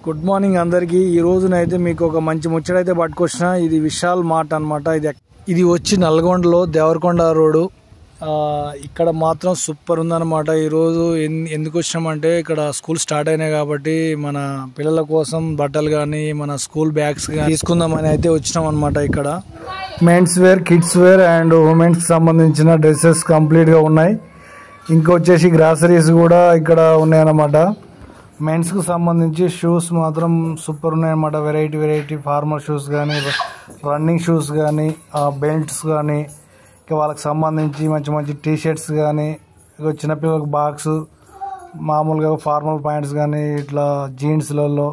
Good morning అందరికి। ఈ రోజునైతే మీకు ఒక మంచి ముచ్చటైతే పట్టుకొచ్చిన। ఇది విశాల్ మార్ట్ అన్నమాట। ఇది వచ్చి నల్గొండలో దేవరకొండ రోడ్। ఇక్కడ మాత్రం సూపర్ ఉందన్నమాట। ఈ రోజు ఎందుకు వచ్చామంటే ఇక్కడ స్కూల్ స్టార్ట్ అయినాయి కాబట్టి మన పిల్లల కోసం బట్టలు కానీ మన స్కూల్ బ్యాగ్స్ కానీ తీసుకుందామని అయితే వచ్చినాం అన్నమాట। ఇక్కడ men's wear, kids wear and women's కి సంబంధించిన డ్రెస్సెస్ కంప్లీట్ గా ఉన్నాయి। ఇంకొచ్చేసి గ్రాసరీస్ కూడా ఇక్కడ ఉన్నాయన్నమాట। మెన్స్ కు సంబంధించి షూస్ మాత్రం సూపర్ ఉన్నాయన్నమాట। వెరైటీ ఫార్మల్ షూస్ కానీ, రన్నింగ్ షూస్ కానీ, బెల్ట్స్ కానీ, ఇంకా వాళ్ళకి సంబంధించి మంచి టీ షర్ట్స్ కానీ, ఇక చిన్నపిల్లలకు బాక్స్, మామూలుగా ఫార్మల్ ప్యాంట్స్ కానీ, ఇట్లా జీన్స్లలో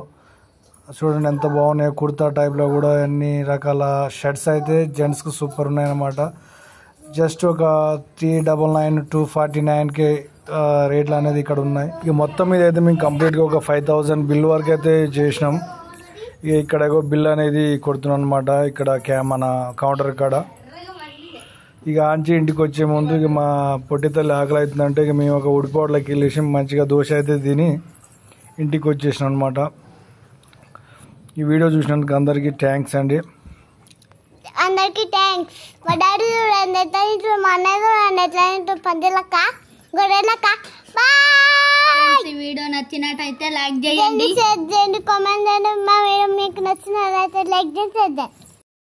చూడండి ఎంత బాగున్నాయి। కుర్తా టైప్లో కూడా అన్ని రకాల షర్ట్స్ అయితే జెంట్స్కి సూపర్ ఉన్నాయన్నమాట। జస్ట్ ఒక 399 249K రేట్లు అనేది ఇక్కడ ఉన్నాయి। ఇక మొత్తం మీద అయితే మేము కంప్లీట్గా ఒక 5000 బిల్ వరకు అయితే చేసినాం। ఇక ఇక్కడ బిల్ అనేది కొడుతున్నాం అనమాట। ఇక్కడ మన కౌంటర్ కాడ ఇక ఆంచి ఇంటికి వచ్చే ముందు ఇక మా పొట్టి తల్లి ఆకలి అవుతుందంటే ఇక మేము ఒక ఉడిపోట్లకి వెళ్ళేసి మంచిగా దోశ అయితే తిని ఇంటికి వచ్చేసినాం అనమాట। ఈ వీడియో చూసినందుకు అందరికీ థ్యాంక్స్ అండి। అందరికీ థ్యాంక్స్। మా డాడీ చూడండి ఎట్లా తింటారు, మా అన్నయ్య చూడండి ఎట్లా తింటారు, పందిలక్క గొర్రెలక్క। బాయ్। ఈ వీడియో నచ్చినట్టయితే లైక్ చేయండి, షేర్ చేయండి, కామెంట్ చేయండి। మా వీడియో మీకు నచ్చినట్లయితే లైక్ చేయండి।